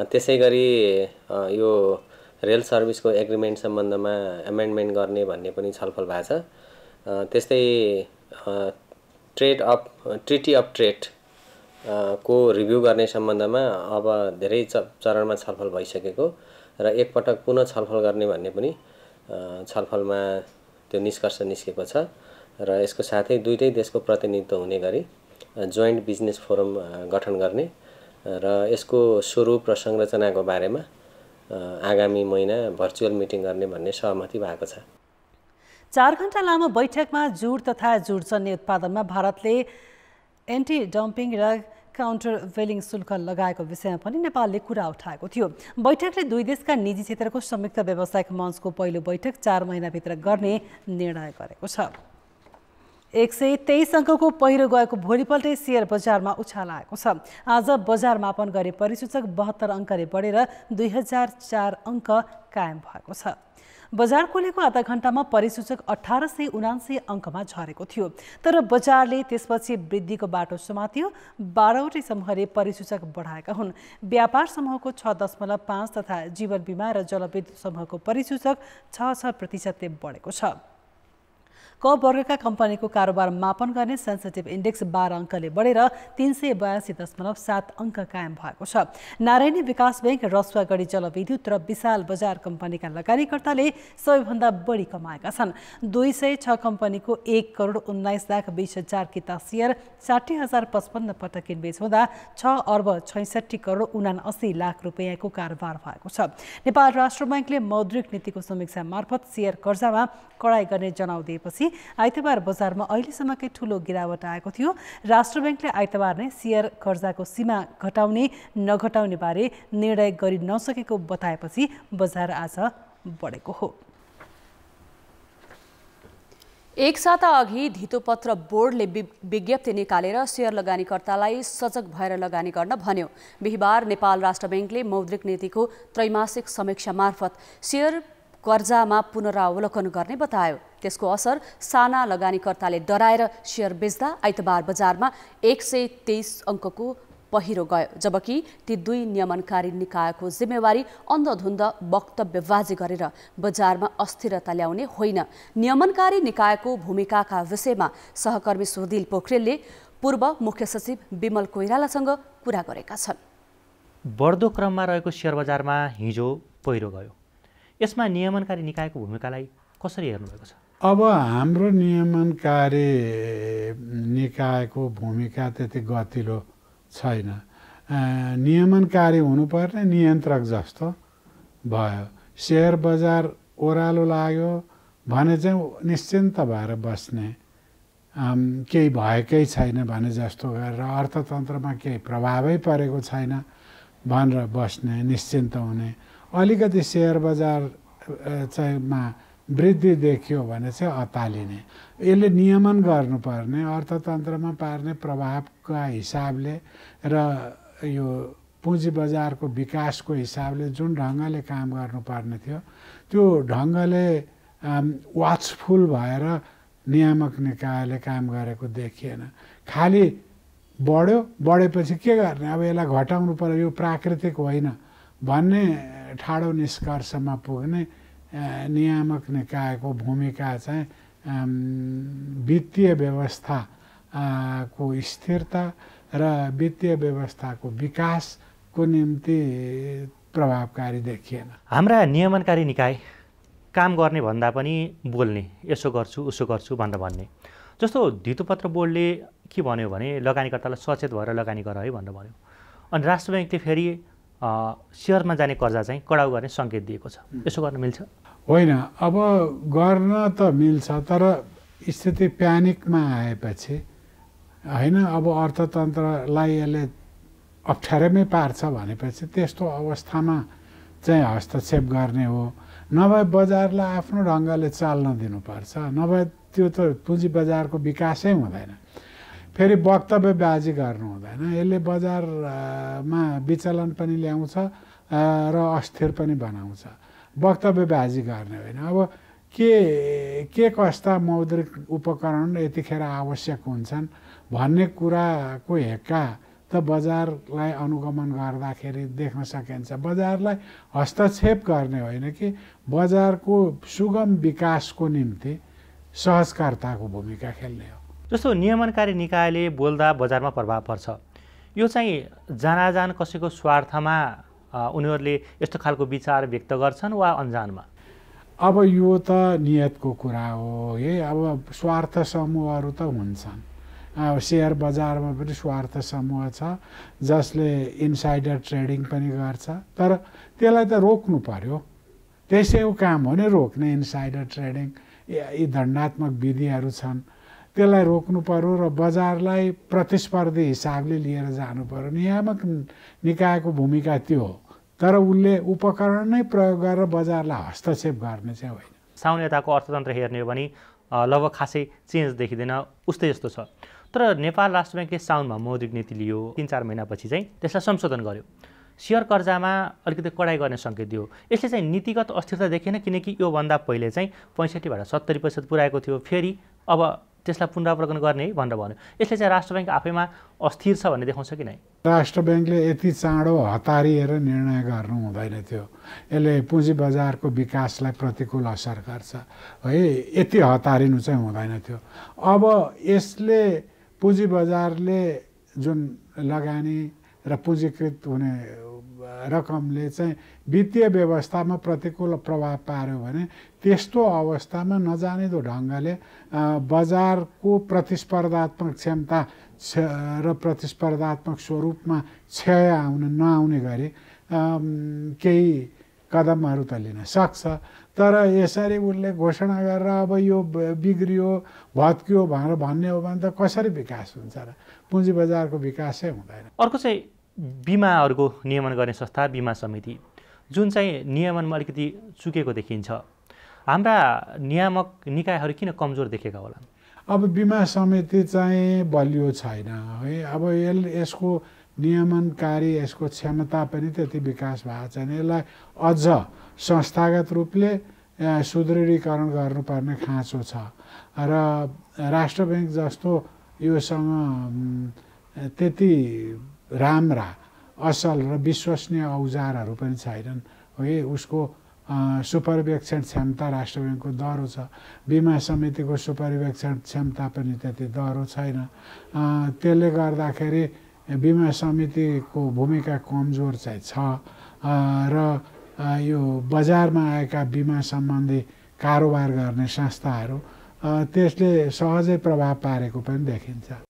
त्यसैगरी यो रेल सर्भिसको एग्रिमेन्ट सम्बन्धमा एमेन्डमेन्ट गर्ने भन्ने पनि छलफल भएको छ। त्यस्तै ट्रिटी अफ ट्रेड को रिभ्यू गर्ने सम्बन्धमा अब धेरै चरणमा छलफल भइसकेको र एकपटक पुनः छलफल गर्ने भन्ने पनि छलफलमा त्यो निष्कर्ष निस्केको छ र यसको साथै दुईटै देशको प्रतिनिधित्व हुने गरी जोइन्ट बिजनेस फोरम गठन गर्ने र यसको स्वरूप र संरचनाको बारेमा आगामी महिना भर्चुअल मिटिङ गर्ने भन्ने सहमति भएको छ।
4 घण्टा लामो बैठकमा जुट तथा जुटजन्य उत्पादनमा भारतले एन्टी डम्पिङ र काउन्टर भेलिङ शुल्क लगाएको विषयमा पनि नेपालले कुरा उठाएको थियो। बैठकले दुई देशका निजी क्षेत्रको संयुक्त व्यावसायिक मञ्चको पहिलो बैठक 4 महिनाभित्र गर्ने निर्णय गरेको छ। 123 अङ्कको पहिरो गएको भोलिपल्टै सेयर बजारमा उछाल आएको छ। आज बजार मापन गरे परिसूचक 72 अङ्कले बढेर 2004 अङ्क कायम भएको छ। बजार खोलेको आधा घण्टामा परिसूचक 1879 अङ्कमा झरेको थियो, तर बजारले त्यसपछि वृद्धिको बाटो समात्यो। 12वटै समूहले परिसूचक बढाएका हुन्। व्यापार समूहको 6.5 तथा जीवन बीमा र जलविद्युत समूहको परिसूचक 6% बढेको छ। क वर्गका कम्पनीको कारोबार मापन गर्ने सेन्सिटिभ इन्डेक्स 12 अङ्कले बढेर 382.7 अङ्क कायम भएको छ। नारायणी विकास बैंक, रसुवागढी जलविद्युत र विशाल बजार कम्पनीका लगानीकर्ताले सबैभन्दा बढी कमाएका छन्। 206 कम्पनीको 1,19,20,000 किता सेयर 60,055 पटक किनबेच हुँदा 6,66,79 लाख रुपियाँको कारोबार भएको छ। नेपाल राष्ट्र बैंकले मौद्रिक नीतिको समीक्षा मार्फत सेयर कर्जामा कडाई गर्ने जनाउ दिएपछि आइतबार बजारमा अहिलेसम्मकै ठूलो गिरावट आएको थियो। राष्ट्र बैंकले आइतबार नै सेयर कर्जाको सीमा घटाउने नघटाउने बारे निर्णय गरि नसकेको बताएपछि बजार आज बढेको हो।
एक साता अघि धितोपत्र बोर्डले विज्ञप्ति निकालेर सेयर लगानीकर्तालाई सजग भएर लगानी गर्न भन्यो। बिहिबार नेपाल राष्ट्र बैंकले मौद्रिक नीतिको त्रैमासिक समीक्षा मार्फत सेयर कर्जामा पुनरावलोकन गर्ने बतायो। त्यसको असर साना लगानीकर्ताले डराएर सेयर बेच्दा आइतबार बजारमा 123 अङ्कको पहिरो गयो, जबकि ती दुई नियमनकारी निकायको जिम्मेवारी अन्धधुन्द वक्तव्यबाजी गरेर बजारमा अस्थिरता ल्याउने होइन। नियमनकारी निकायको भूमिकाका विषयमा सहकर्मी सुधिल पोखरेलले पूर्व मुख्य सचिव विमल कोइरालासँग कुरा गरेका छन्।
बढ्दो क्रममा रहेको शेयर बजारमा हिजो पहिरो गयो, यसमा नियमनकारी निकायको भूमिकालाई कसरी हेर्नुभएको छ?
अब हाम्रो नियमनकारी निकायको भूमिका त्यति गतिलो छैन। नियमनकारी हुनुपर्ने नियन्त्रक जस्तो भयो। शेयर बजार ओह्रालो लाग्यो भने चाहिँ निश्चिन्त भएर बस्ने, केही भएकै छैन भने जस्तो गरेर, अर्थतन्त्रमा केही प्रभावै परेको छैन भनेर बस्ने, निश्चिन्त हुने। अलिकति शेयर बजार चाहिँ वृद्धि देखियो भने चाहिँ अतालिने। यसले नियमन गर्नुपर्ने, अर्थतन्त्रमा पार्ने प्रभावका हिसाबले र यो पुँजी बजारको विकासको हिसाबले जुन ढङ्गले काम गर्नुपर्ने थियो त्यो ढङ्गले वाचफुल भएर नियामक निकायले काम गरेको देखिएन। खालि बढेपछि के गर्ने, अब यसलाई घटाउनु पर्यो, यो प्राकृतिक होइन भन्ने ठाडो निष्कर्षमा पुग्ने नियामक निकायको भूमिका चाहिँ वित्तीय व्यवस्था को स्थिरता र वित्तीय व्यवस्थाको विकासको निम्ति प्रभावकारी देखिएन।
हाम्रा नियमनकारी निकाय काम गर्ने भन्दा पनि बोल्ने, यसो गर्छु उसो गर्छु भनेर भन्ने। जस्तो धितोपत्र बोर्डले के भन्यो भने लगानीकर्तालाई सचेत भएर लगानी गर है भनेर भन्यो, अनि राष्ट्र ब्याङ्कले फेरि सेयरमा जाने कर्जा चाहिँ कडाउ गर्ने सङ्केत दिएको छ। यसो गर्न मिल्छ?
होइन, अब गर्न त मिल्छ, तर स्थिति प्यानिकमा आएपछि होइन, अब अर्थतन्त्रलाई यसले अप्ठ्यारैमै पार्छ भनेपछि त्यस्तो अवस्थामा चाहिँ हस्तक्षेप गर्ने हो। नभए बजारलाई आफ्नो ढङ्गले चाल्न दिनुपर्छ, नभए त्यो त पुँजी बजारको विकासै हुँदैन। फेरि वक्तव्यबाजी गर्नु हुँदैन, यसले बजारमा विचलन पनि ल्याउँछ र अस्थिर पनि बनाउँछ। वक्तव्यबाजी गर्ने होइन। अब के कस्ता मौद्रिक उपकरण यतिखेर आवश्यक हुन्छन् भन्ने कुराको हेक्का त बजारलाई अनुगमन गर्दाखेरि देख्न सकिन्छ। बजारलाई हस्तक्षेप गर्ने होइन कि बजारको सुगम विकासको निम्ति सहजकर्ताको भूमिका खेल्ने हो।
जस्तो नियमनकारी निकायले बोल्दा बजारमा प्रभाव पर्छ, यो चाहिँ जानाजान कसैको स्वार्थमा उनीहरूले यस्तो खालको विचार व्यक्त गर्छन् वा अन्जानमा?
अब यो त नियतको कुरा हो है। अब स्वार्थ समूहहरू त हुन्छन्, शेयर बजारमा पनि स्वार्थ समूह छ जसले इनसाइडर ट्रेडिङ पनि गर्छ, तर त्यसलाई त रोक्नु पर्यो। त्यसैको काम हो नि रोक्ने। इनसाइडर ट्रेडिङ यी दण्डात्मक विधिहरू छन्, त्यसलाई रोक्नु पर्यो र बजारलाई प्रतिस्पर्धी हिसाबले लिएर जानु पर्यो। नियामक निकायको भूमिका त्यो हो, तर उसले उपकरण नै प्रयोग गरेर बजारलाई हस्तक्षेप गर्ने चाहिँ होइन।
साउन यताको अर्थतन्त्र हेर्ने हो भने लगभग खासै चेन्ज देखिँदैन, उस्तै जस्तो छ। तर नेपाल राष्ट्र ब्याङ्कले साउनमा मौद्रिक नीति लियो, 3-4 महिनापछि चाहिँ त्यसलाई संशोधन गर्यो, सेयर कर्जामा अलिकति कडाइ गर्ने सङ्केत दियो। यसले चाहिँ नीतिगत अस्थिरता देखेन, किनकि योभन्दा पहिले चाहिँ 65बाट 70% पुर्याएको थियो, फेरि अब त्यसलाई पुनरावलोकन गर्ने है भनेर भन्यो। यसले चाहिँ राष्ट्र ब्याङ्क आफैमा अस्थिर छ भन्ने देखाउँछ कि नै?
राष्ट्र ब्याङ्कले यति चाँडो हतारिएर निर्णय गर्नु हुँदैन थियो। यसले पुँजी बजारको विकासलाई प्रतिकूल असर गर्छ है, यति हतारिनु चाहिँ हुँदैन थियो। अब यसले पुँजी बजारले जुन लगानी र पुँजीकृत हुने रकमले चाहिँ वित्तीय व्यवस्थामा प्रतिकूल प्रभाव पार्यो भने त्यस्तो अवस्थामा नजानिदो ढङ्गले बजारको प्रतिस्पर्धात्मक क्षमता र प्रतिस्पर्धात्मक स्वरूपमा क्षय नआउने गरी केही कदमहरू त लिन सक्छ। तर यसरी उसले घोषणा गरेर अब यो बिग्रियो भत्कियो भनेर भन्ने हो भने त कसरी विकास हुन्छ र? पुँजी बजारको विकासै हुँदैन।
अर्को चाहिँ बिमाहरूको नियमन गर्ने संस्था बिमा समिति, जुन चाहिँ नियमनमा अलिकति चुकेको देखिन्छ। हाम्रा नियामक निकायहरू किन कमजोर देखेका होला?
अब बिमा समिति चाहिँ बलियो छैन है। अब यसको नियमनकारी यसको क्षमता पनि त्यति विकास भएको छैन। यसलाई अझ संस्थागत रूपले सुदृढीकरण गर्नुपर्ने खाँचो छ र राष्ट्र ब्याङ्क जस्तो योसँग त्यति राम्रा असल र विश्वसनीय औजारहरू पनि छैनन् है। उसको सुपरिवेक्षण क्षमता राष्ट्र ब्याङ्कको दह्रो छ, बिमा समितिको सुपरिवेक्षण क्षमता पनि त्यति दह्रो छैन। त्यसले गर्दाखेरि बिमा समितिको भूमिका कमजोर चाहिँ छ र यो बजारमा आएका बिमा सम्बन्धी कारोबार गर्ने संस्थाहरू त्यसले सहजै प्रभाव पारेको पनि देखिन्छ।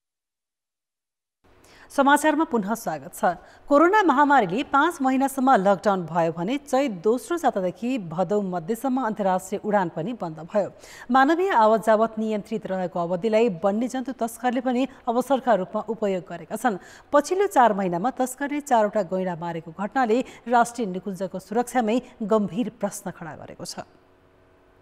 समाचारमा पुनः स्वागत छ। कोरोना महामारीले 5 महिनासम्म लकडाउन भयो भने चैत दोस्रो सातादेखि भदौ मध्यसम्म अन्तर्राष्ट्रिय उडान पनि बन्द भयो। मानवीय आवत जावत नियन्त्रित रहेको अवधिलाई वन्यजन्तु तस्करले पनि अवसरका रूपमा उपयोग गरेका छन्। पछिल्लो 4 महिनामा तस्करले 4वटा गैंडा मारेको घटनाले राष्ट्रिय निकुञ्जको सुरक्षामै गम्भीर प्रश्न खडा गरेको छ।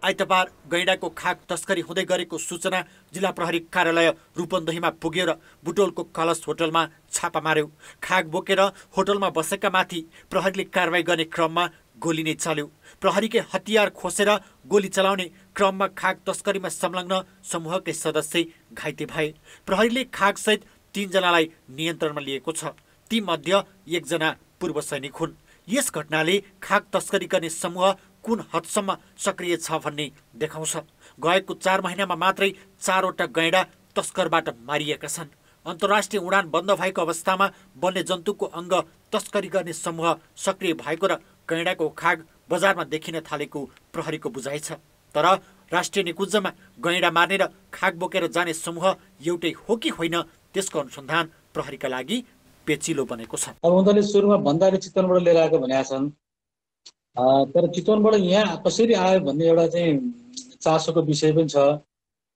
आइतबार गैंडाको खाग तस्करी हुँदै गरेको सूचना जिल्ला प्रहरी कार्यालय रूपन्देहीमा पुग्यो र बुटोलको कलश होटलमा छापा मार्यो। खाग बोकेर होटलमा बसेका माथि प्रहरीले कारवाही गर्ने क्रममा गोली नै चल्यो। प्रहरीकै हतियार खोसेर गोली चलाउने क्रममा खाग तस्करीमा संलग्न समूहकै सदस्य घाइते भए। प्रहरीले खागसहित 3 जनालाई नियन्त्रणमा लिएको छ। तीमध्ये 1 जना पूर्व सैनिक हुन्। यस घटनाले खाग तस्करी गर्ने समूह कुन हदसम्म सक्रिय छ भन्ने देखाउँछ। गएको 4 महिनामा मात्रै 4वटा गैंडा तस्करबाट मारिएका छन्। अन्तर्राष्ट्रिय उडान बन्द भएको अवस्थामा वन्यजन्तुको अङ्ग तस्करी गर्ने समूह सक्रिय भएको र गैंडाको खाग बजारमा देखिन थालेको प्रहरीको बुझाइ छ। तर राष्ट्रिय निकुञ्जमा गैंडा मार्ने र खाग बोकेर जाने समूह एउटै हो कि होइन त्यसको अनुसन्धान प्रहरीका लागि पेचिलो बनेको छ।
अब उनीहरूले सुरुमा भन्दाखेरि चितवनबाट लिएर आएको भनेका छन्, तर चितवनबाट यहाँ कसरी आयो भन्ने एउटा चाहिँ चासोको विषय पनि छ।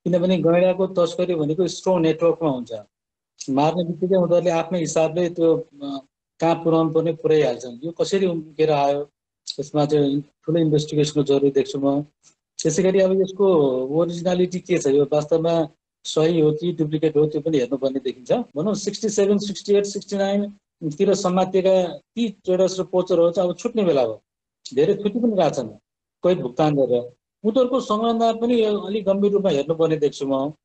किनभने गैंडाको तस्करी भनेको स्ट्रङ नेटवर्कमा हुन्छ। मार्ने बित्तिकै उनीहरूले आफ्नै हिसाबले त्यो कहाँ पुर्याउनु पर्ने पुर्याइहाल्छन्। यो कसरी उम्केर आयो यसमा चाहिँ ठुलो इन्भेस्टिगेसनको जरुरी देख्छु म। त्यसै गरी अब यसको ओरिजिनालिटी के छ, यो वास्तवमा सही हो कि डुप्लिकेट हो त्यो पनि हेर्नुपर्ने देखिन्छ। भनौँ 67, 68, 69 तिर समातिएका ती ट्रेडर्स र पोचरहरू चाहिँ अब छुट्ने बेला भयो। धेरै छुट्टी पनि रहेछन् कोही भुक्तान गरेर। उनीहरूको संलग्नता पनि अलिक गम्भीर रूपमा हेर्नुपर्ने देख्छु म।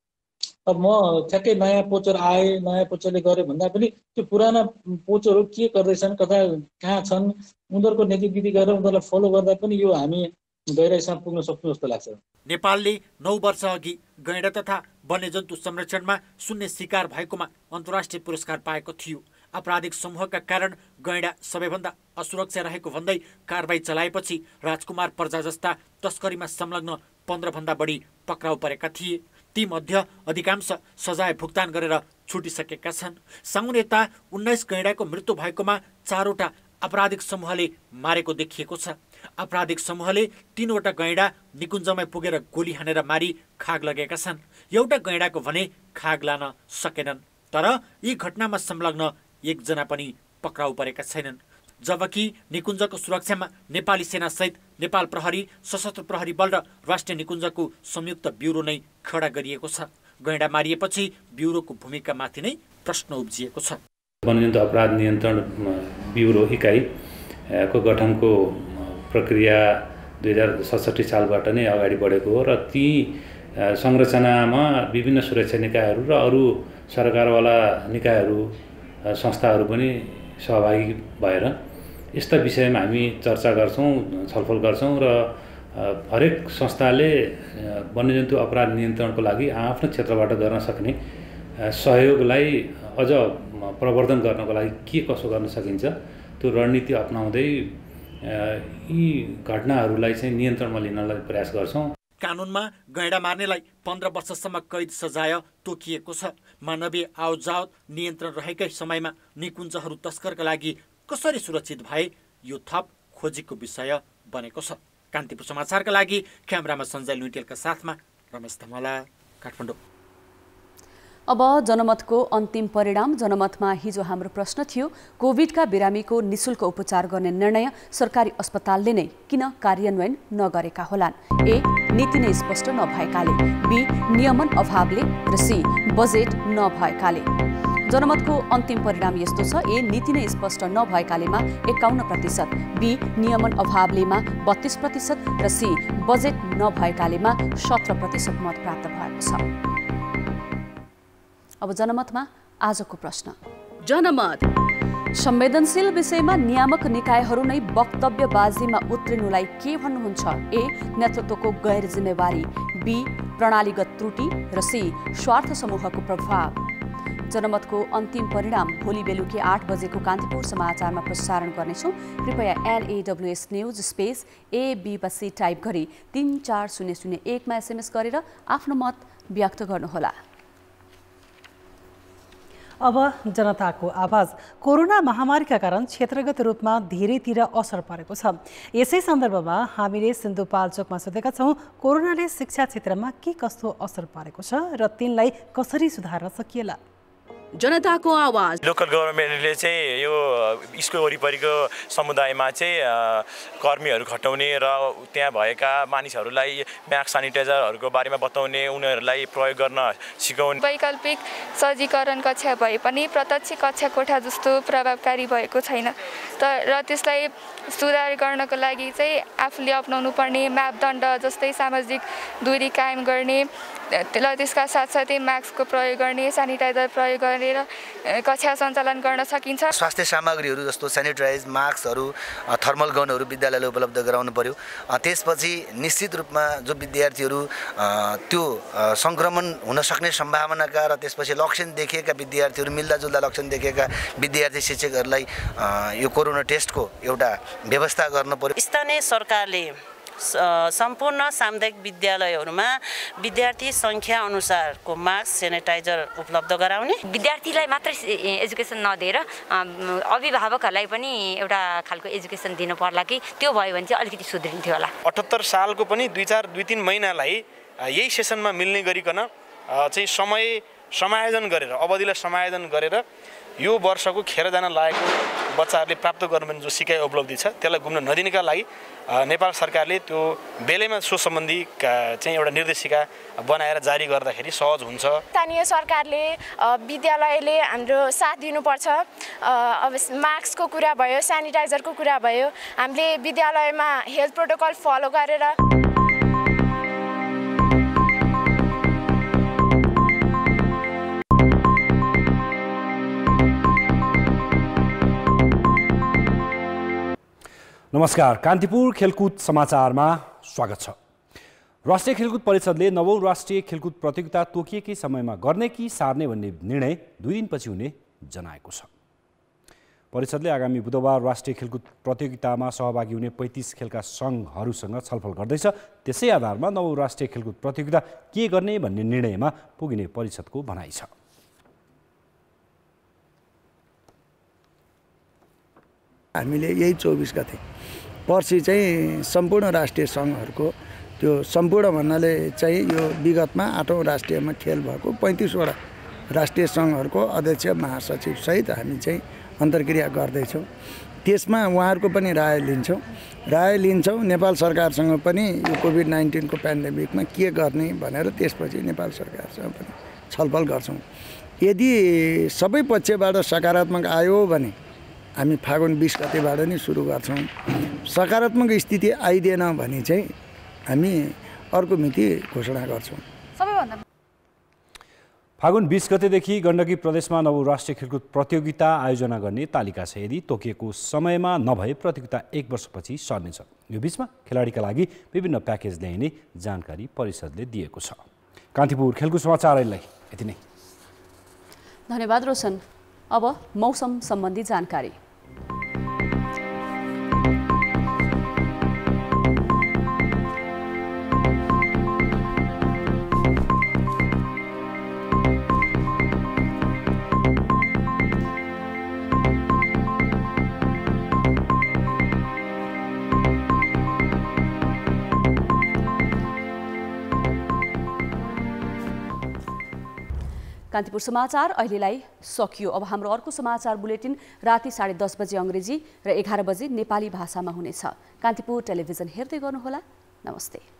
अब म ठ्याक्कै नयाँ पोचर आए, नयाँ पोचरले गरे भन्दा पनि त्यो पुराना पोचरहरू के गर्दैछन्, कहाँ छन्, उनीहरूको नीतिविधि गरेर उनीहरूलाई फलो गर्दा पनि यो हामी गहिराइसम्म पुग्न सक्छौँ जस्तो लाग्छ।
नेपालले 9 वर्ष अघि गैंडा तथा वन्यजन्तु संरक्षणमा शून्य शिकार भएकोमा अन्तर्राष्ट्रिय पुरस्कार पाएको थियो। आपराधिक समूहका कारण गैंडा सबैभन्दा असुरक्षा रहेको भन्दै कारबाही चलाएपछि राजकुमार प्रजा जस्ता तस्करीमा संलग्न 15 भन्दा बढी पक्राउ परेका थिए। तीमध्ये अधिकांश सजाय भुक्तान गरेर छुटिसकेका छन्। साउन यता 19 गैंडाको मृत्यु भएकोमा 4वटा आपराधिक समूहले मारेको देखिएको छ। आपराधिक समूहले 3वटा गैंडा निकुञ्जमै पुगेर गोली हानेर मारी खाग लगेका छन्। एउटा गैंडाको भने खाग लान सकेनन्। तर यी घटनामा संलग्न 1 जना पनि पक्राउ परेका छैनन्। जबकि निकुञ्जको सुरक्षामा नेपाली सेना सहित नेपाल प्रहरी, सशस्त्र प्रहरी बल र राष्ट्रिय निकुञ्जको संयुक्त ब्युरो नै खडा गरिएको छ। गैंडा मारिएपछि ब्युरोको भूमिकामाथि नै प्रश्न उब्जिएको छ।
वन्यजन्तु अपराध नियन्त्रण ब्युरो इकाइको गठनको प्रक्रिया 2067 सालबाट नै अगाडि बढेको हो र ती संरचनामा विभिन्न सुरक्षा निकायहरू र अरू सरकारवाला निकायहरू, संस्थाहरू पनि सहभागी भएर यस्ता विषयमा हामी चर्चा गर्छौँ, छलफल गर्छौँ र हरेक संस्थाले वन्यजन्तु अपराध नियन्त्रणको लागि आफ्नो क्षेत्रबाट गर्न सक्ने सहयोगलाई अझ प्रवर्धन गर्नको लागि के कसो गर्न सकिन्छ त्यो रणनीति अपनाउँदै यी घटनाहरूलाई चाहिँ नियन्त्रणमा लिनलाई प्रयास गर्छौँ।
कानुनमा गैंडा मार्नेलाई 15 वर्षसम्म कैद सजाय तोकिएको छ। मानवीय आवतजावत नियन्त्रण रहेकै समयमा निकुञ्जहरू तस्करका लागि कसरी सुरक्षित भए यो थप खोजीको विषय बनेको छ। कान्तिपुर समाचारका लागि क्यामेरामा सञ्जय लुइटेलका साथमा रमेश धमला, काठमाडौँ।
अब जनमतको अन्तिम परिणाम। जनमतमा हिजो हाम्रो प्रश्न थियो, कोभिडका बिरामीको निशुल्क उपचार गर्ने निर्णय सरकारी अस्पतालले नै किन कार्यान्वयन नगरेका होलान्? ए, नीति नै स्पष्ट नभएकाले, बी, नियमन अभावले र सी, बजेट नभएकाले। जनमतको अन्तिम परिणाम यस्तो छ, ए, नीति नै स्पष्ट नभएकालेमा 51%, बी, नियमन अभावलेमा 32% र सी, बजेट नभएकालेमा 17% मत प्राप्त भएको छ। अब जनमतमा आजको प्रश्न। जनमत संवेदनशील विषयमा नियामक निकायहरू नै वक्तव्यबाजीमा उत्रिनुलाई के भन्नुहुन्छ? ए. नेतृत्वको गैर जिम्मेवारी, बी. प्रणालीगत त्रुटि र सी. स्वार्थ समूहको प्रभाव। जनमतको अन्तिम परिणाम भोलि बेलुकी 8 बजेको कान्तिपुर समाचारमा प्रसारण गर्नेछौँ। कृपया LAWS news space ABC type गरी 34001मा SMS गरेर आफ्नो मत व्यक्त गर्नुहोला।
अब जनताको आवाज। कोरोना महामारीका कारण क्षेत्रगत रूपमा धेरैतिर असर परेको छ। यसै सन्दर्भमा हामीले सिन्धुपाल्चोकमा सोधेका छौँ, कोरोनाले शिक्षा क्षेत्रमा के कस्तो असर परेको छ र तिनलाई कसरी सुधार्न सकिएला?
जनताको आवाज।
लोकल गभर्मेन्टले चाहिँ यो स्कुल वरिपरिको समुदायमा चाहिँ कर्मीहरू खटाउने र त्यहाँ भएका मानिसहरूलाई मास्क सेनिटाइजरहरूको बारेमा बताउने, उनीहरूलाई प्रयोग गर्न सिकाउने।
वैकल्पिक सज्जीकरण कक्षा भए पनि प्रत्यक्ष कक्षा कोठा जस्तो प्रभावकारी भएको छैन र त्यसलाई सुधार गर्नको लागि चाहिँ आफूले अपनाउनु पर्ने मापदण्ड जस्तै सामाजिक दूरी कायम गर्ने र त्यसका साथसाथै मास्कको प्रयोग गर्ने, सेनिटाइजर प्रयोग गरेर कक्षा सञ्चालन गर्न सकिन्छ।
स्वास्थ्य सामग्रीहरू जस्तो सेनिटाइज, मास्कहरू, थर्मल गनहरू विद्यालयले उपलब्ध गराउनु पर्यो। त्यसपछि निश्चित रूपमा जो विद्यार्थीहरू त्यो सङ्क्रमण हुन सक्ने सम्भावनाका र त्यसपछि लक्षण देखिएका विद्यार्थीहरू, मिल्दाजुल्दा लक्षण देखिएका विद्यार्थी शिक्षकहरूलाई यो कोरोना टेस्टको एउटा व्यवस्था गर्नु पर्यो।
स्थानीय सरकारले सम्पूर्ण सामुदायिक विद्यालयहरूमा विद्यार्थी सङ्ख्या अनुसारको मास्क सेनिटाइजर उपलब्ध गराउने,
विद्यार्थीलाई मात्रै एजुकेसन नदिएर अभिभावकहरूलाई पनि एउटा खालको एजुकेसन दिनु पर्ला कि त्यो भयो भने चाहिँ अलिकति सुध्रिन्थ्यो होला।
78 सालको पनि 2-3 महिनालाई यही सेसनमा मिल्ने गरिकन चाहिँ समय समायोजन गरेर, अवधिलाई समायोजन गरेर यो वर्षको खेर जान लागेको बच्चाहरूले प्राप्त गर्नुपर्ने जो सिकाइ उपलब्धि छ त्यसलाई गुम्न नदिनका लागि नेपाल सरकारले त्यो बेलैमा सो सम्बन्धी चाहिँ एउटा निर्देशिका बनाएर जारी गर्दाखेरि सहज हुन्छ।
स्थानीय सरकारले विद्यालयले हाम्रो साथ दिनुपर्छ। अब मास्कको कुरा भयो, सेनिटाइजरको कुरा भयो, हामीले विद्यालयमा हेल्थ प्रोटोकल फलो गरेर
नमस्कार, कान्तिपुर खेलकुद समाचारमा स्वागत छ। राष्ट्रिय खेलकुद परिषदले 9औं राष्ट्रिय खेलकुद प्रतियोगिता तोकिएकै समयमा गर्ने कि सार्ने भन्ने निर्णय 2 दिनपछि हुने जनाएको छ। परिषदले आगामी बुधबार राष्ट्रिय खेलकुद प्रतियोगितामा सहभागी हुने 35 खेलका सङ्घहरूसँग छलफल गर्दैछ। त्यसै आधारमा 9औं राष्ट्रिय खेलकुद प्रतियोगिता के गर्ने भन्ने निर्णयमा पुगिने परिषदको भनाइ छ।
हामीले यही 24 गते पर्सि चाहिँ सम्पूर्ण राष्ट्रिय सङ्घहरूको त्यो सम्पूर्ण भन्नाले चाहिँ यो विगतमा 8औं राष्ट्रियमा खेल भएको 35वटा राष्ट्रिय सङ्घहरूको अध्यक्ष महासचिव सहित हामी चाहिँ अन्तर्क्रिया गर्दैछौँ। त्यसमा उहाँहरूको पनि राय लिन्छौँ। नेपाल सरकारसँग पनि यो कोभिड-19 को पेन्डेमिकमा के गर्ने भनेर त्यसपछि नेपाल सरकारसँग पनि छलफल गर्छौँ। यदि सबै पक्षबाट सकारात्मक आयो भने हामी फागुन 20 गतेबाट नै सुरु गर्छौँ। सकारात्मक स्थिति आइदिएन भने चाहिँ हामी अर्को मिति घोषणा गर्छौँ।
फागुन 20 गतेदेखि गण्डकी प्रदेशमा 9औं राष्ट्रिय खेलकुद प्रतियोगिता आयोजना गर्ने तालिका छ। यदि तोकिएको समयमा नभए प्रतियोगिता 1 वर्षपछि सर्नेछ। यो बीचमा खेलाडीका लागि विभिन्न प्याकेज ल्याइने जानकारी परिषदले दिएको छ। कान्तिपुर खेलकुद समाचारलाई यति नै।
धन्यवाद रोशन। अब मौसम सम्बन्धी जानकारी। कान्तिपुर समाचार अहिलेलाई सकियो। अब हाम्रो अर्को समाचार बुलेटिन राति 10:30 बजे अङ्ग्रेजी र 11 बजे नेपाली भाषामा हुनेछ। कान्तिपुर टेलिभिजन हेर्दै गर्नुहोला। नमस्ते।